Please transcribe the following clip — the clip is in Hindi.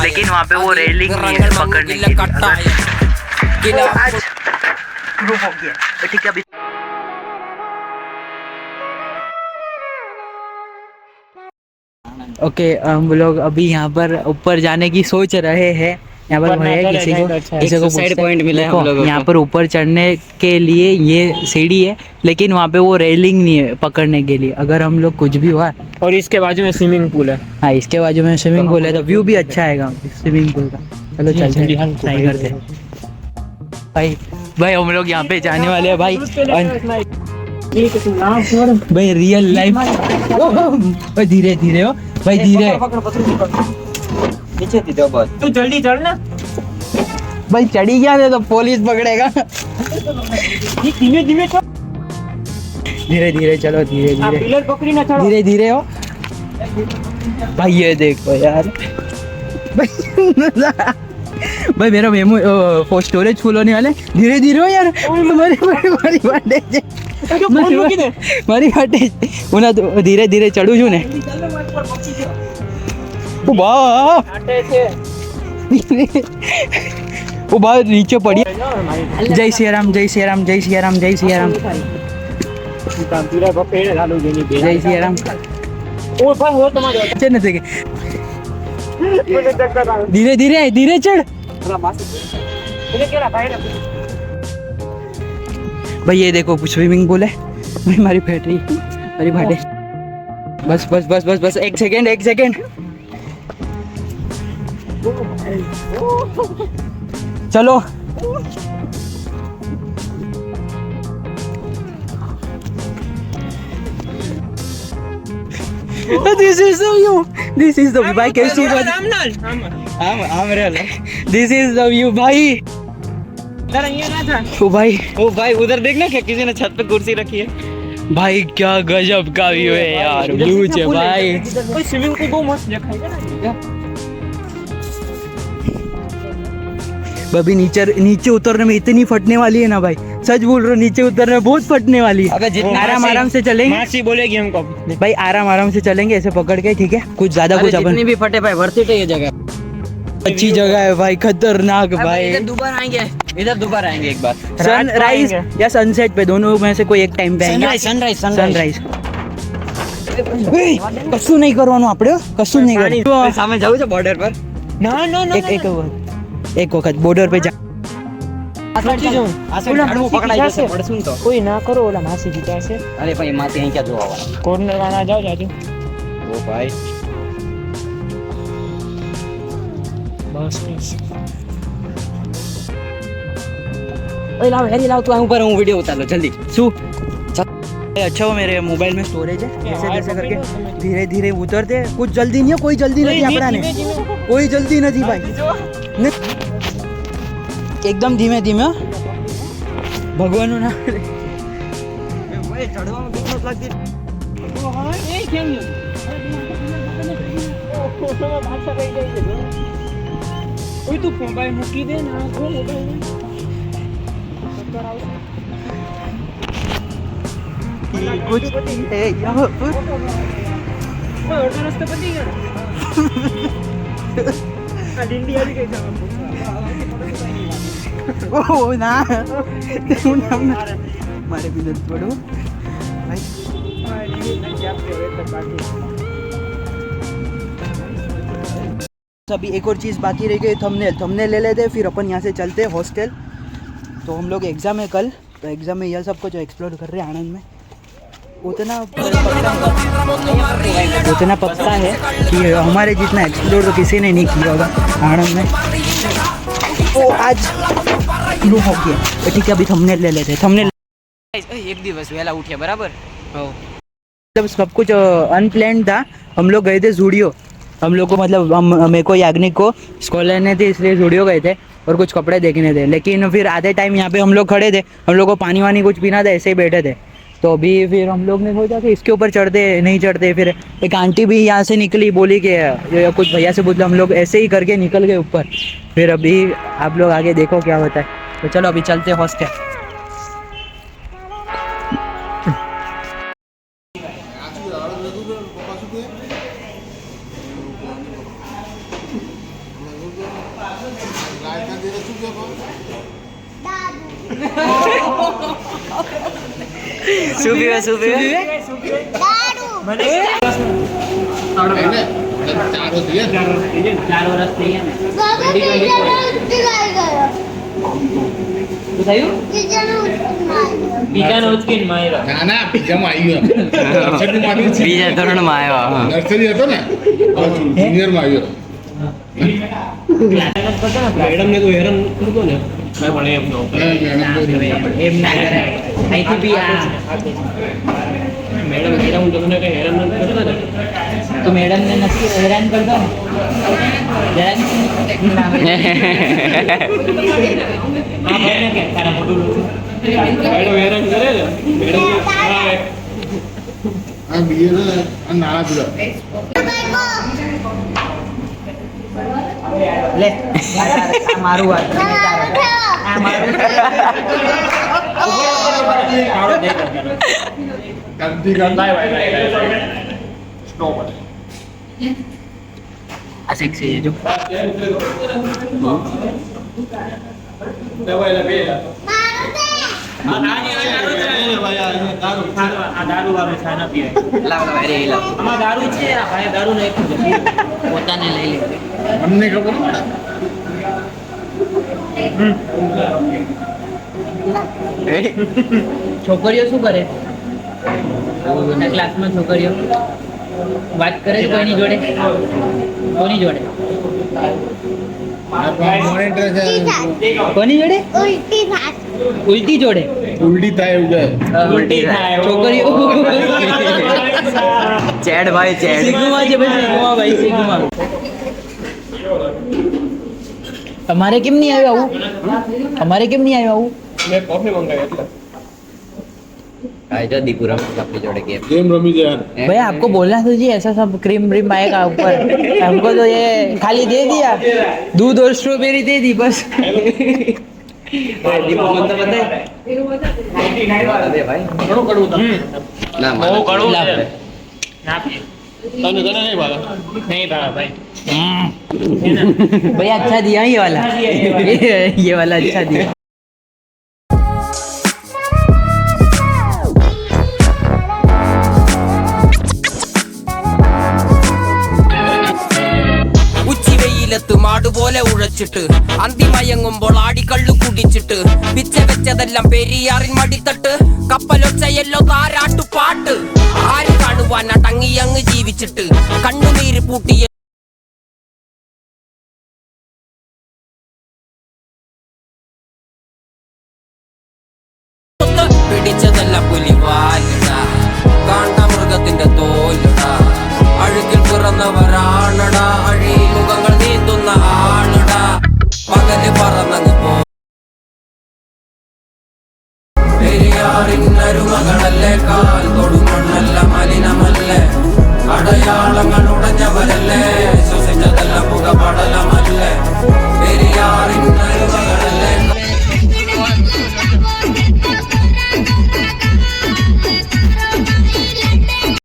लेकिन वहाँ पे वो रेलिंग नहीं है पकड़ने के लिए। आज शुरू हो गया ठीक है। अभी ओके, हम लोग अभी यहाँ पर ऊपर जाने की सोच रहे हैं। यहाँ पर भैया किसी को साइड पॉइंट मिला है हम लोगों को। यहाँ पर ऊपर चढ़ने के लिए ये सीढ़ी है, लेकिन वहाँ पे वो रेलिंग नहीं है पकड़ने के लिए, अगर हम लोग कुछ भी हुआ। और इसके बाजू में स्विमिंग पूल है। हाँ, इसके बाजू में स्विमिंग पूल है, तो व्यू भी अच्छा आएगा स्विमिंग पूल का। चलो चलते हैं, ट्राई करते हैं। भाई हम लोग यहाँ पे जाने वाले हैं भाई। भाई रियल लाइफ, धीरे धीरे हो भाई, धीरे नीचे दो बस। तू जल्दी चढ़ ना भाई, चढ़ी गया तो पुलिस पकड़ेगा। धीमे धीमे चढ़, धीरे धीरे चलो, धीरे धीरे, पिलर पकड़ी ना, चढ़ो धीरे धीरे हो भाई। ये देखो यार भाई, मेरा मेमो स्टोरेज फुल होने वाले। धीरे धीरे हो यार, मारी वाटे उना तो धीरे धीरे चढ़ू छू ने। ओ बा नीचे पड़ी। जय सिया राम, जय सिया राम, जय सिया राम, जय सिया राम, जय सिया राम। धीरे धीरे धीरे चढ़ भाई। ये देखो स्विमिंग पूल है भाई। हमारी बैटरी, हमारी भाटे। बस बस बस बस बस, एक सेकेंड, एक सेकेंड। चलो this is the view, this is the view भाई। कैसी बात, दिस इज द व्यू भाई। ओ भाई उधर देखना, क्या किसी ने छत पे कुर्सी रखी है भाई। क्या गजब का व्यू है यार, व्यू है भाई। स्विमिंग पूल बहुत मस्त दिखाएगा ना। अभी नीचे उतरने में इतनी फटने वाली है ना भाई, सच बोल रहा हूँ, नीचे उतरने में बहुत फटने वाली है। आराम से चलेंगे, मासी बोलेगी हमको भाई, आराम से चलेंगे ऐसे पकड़ के, ठीक है। कुछ ज्यादा कुछ अपन भी फटे भाई, वर्थ इट है ये जगह, अच्छी जगह है भाई, खतरनाक भाई। इधर दोबारा आएंगे एक बार, सनराइज या सनसेट पे, दोनों में से कोई एक टाइम पे आएंगे। सनराइज કશું નહીં કરવાનું આપણે, કશું નહીં કરવાનું। સામે જાવું છે બોર્ડર પર? ના એક વખત બોર્ડર पे जा। કોઈ ના કરો, ઓલા માસી જીતા છે। અરે ભાઈ માસી અહીં ક્યાં જોવા વાળા, કોર્નર વાળા જાઓ જાજુ। ઓ ભાઈ બસ ओए लाओ हेरी लाओ, तू ऊपर हूँ, वीडियो उतार लो जल्दी। शू अच्छा हो, मेरे मोबाइल में स्टोरेज है। ऐसे जैसे करके धीरे धीरे उतरते, कुछ जल्दी नहीं है, कोई जल्दी नहीं अपना ने, कोई जल्दी नहीं भाई, एकदम धीमे धीमे। भगवान ना तू मोबाइल મૂકી દે ના, कुछ है यहाँ पर। राष्ट्रपति ओ ना मारे भी दर्द पड़ो भाई। अभी एक और चीज़ बाकी रह गई, थंबनेल ले लेते, फिर अपन यहाँ से चलते हॉस्टल। तो हम लोग एग्ज़ाम है कल, तो एग्ज़ाम में यह सब कुछ एक्सप्लोर कर रहे हैं आनंद में। उतना पक्का है कि हमारे जितना एक्सप्लोर तो किसी ने नहीं किया होगा आनंद में। वो आज शुरू हो गया, तो ठीक है, अभी थंबनेल ले लेते हैं। थंबनेल एक दिवस वेला उठे बराबर, मतलब सब कुछ अनप्लान्ड था। हम लोग गए थे जूडियो, हम लोग को मतलब मेरे को याग्निक को स्कूल लेने थे, इसलिए जूडियो गए थे और कुछ कपड़े देखने थे। लेकिन फिर आधे टाइम यहाँ पे हम लोग खड़े थे, हम लोग को पानी वानी कुछ पीना था, ऐसे ही बैठे थे। तो अभी फिर हम लोग ने सोचा कि इसके ऊपर चढ़ते नहीं चढ़ते। फिर एक आंटी भी यहाँ से निकली, बोली कि कुछ भैया से पूछ लो, हम लोग ऐसे ही करके निकल गए ऊपर। फिर अभी आप लोग आगे देखो क्या होता है। तो चलो अभी चलते हॉस्टल। શું પીવે શું પીવે ચાર વર્ષ થઈ ગયા ને બીજાનો ઉચકીને માર્યો. ના ના બીજામાં આવ્યો બીજા ધોરણમાં આવ્યા નર્સરી હતો ને જુનિયરમાં આવ્યો મેડમને કોઈ હેરાન કરતો ને મેં પણ એમ નો એમ ના કરાય અહીંથી બી આ મેડમ હેરાન તમને કઈ હેરાન નથી કરતા ને તો મેડમ ને નથી હેરાન કરતો ને આ મને કે તારા મોટું મેડમ હેરાન કરે ને મેડમ આ બીએ નાના પીડા લે આ મારું વાત આ મારું કાંતિ કાંતિ બાય સ્ટોપ આ સેક્સી જો દારૂ વાળો ચા ના પીએ લાવ અરે લાવ આમાં દારૂ છે આ ભાઈ દારૂ નાખ્યું છે પોતાને લઈ લે મને ખબર છોકરીઓ શું કરે ક્લાસમાં છોકરીઓ વાત કરે છે કોઈની જોડે કોની જોડે મોનિટર છે કોની જોડે ઉલટી જોડે ઉલટી થાય એવું જાય ઉલટી થાય છોકરીઓ ચેડ ભાઈ ચેડ સિગ્મા છે ભાઈ સિગ્મા ભાઈ સિગ્મા અમારે કેમ નહીં આવ્યું આવું અમારે કેમ નહીં આવ્યું આવું મેં કોફી મંગાવી એટલે जो दीपुरा अपनी जोड़े गेम ગેમ રમી જાય भैया आपको बोलना तो जी ऐसा सब क्रीम व्रीम आएगा ऊपर हमको तो ये खाली दे दिया दूध और स्ट्रॉबेरी दे दी बस दीपू को तो पता है अरे भाई ઘણું કડવું હતું ना બહુ કડવું ला છે ના પીએ તને નહીં ભાવે નહીં ભાવે ભાઈ भैया अच्छा दिया ये वाला ये वाला अच्छा दिया ഉച്ചിവെയിലത്ത് മാടുപോലെ ഉഴച്ചിട്ട് അന്തിമയങ്ങുമ്പോൾ ആടിക്കള്ളു കുടിച്ചിട്ട് പിച്ച വെച്ചതെല്ലാം പെരിയാറിൻ മടിത്തട്ട് കപ്പലൊച്ചയല്ലോ താരാട്ടു പാട്ട് ആര് കാണുവാൻ അടങ്ങിയങ്ങ് ജീവിച്ചിട്ട് കണ്ണുനീര് പൂട്ടിയ പിടിച്ചതെല്ലാം പുലിവാലിടാ കാണ്ടാമൃഗത്തിന്റെ തോലിടാ അഴുകിൽ പിറന്നവരാണടാ അഴിമുഖങ്ങൾ നീന്തുന്ന ആളടാ പകല് പറന്നങ്ങ് പോ പെരിയാറിന്നരുമകളല്ലേ കാൽ തൊടുമണ്ണല്ല മലിനമല്ലേ അടയാളങ്ങൾ ഉടഞ്ഞവരല്ലേ ശ്വസിച്ചതെല്ലാം പുകപടലം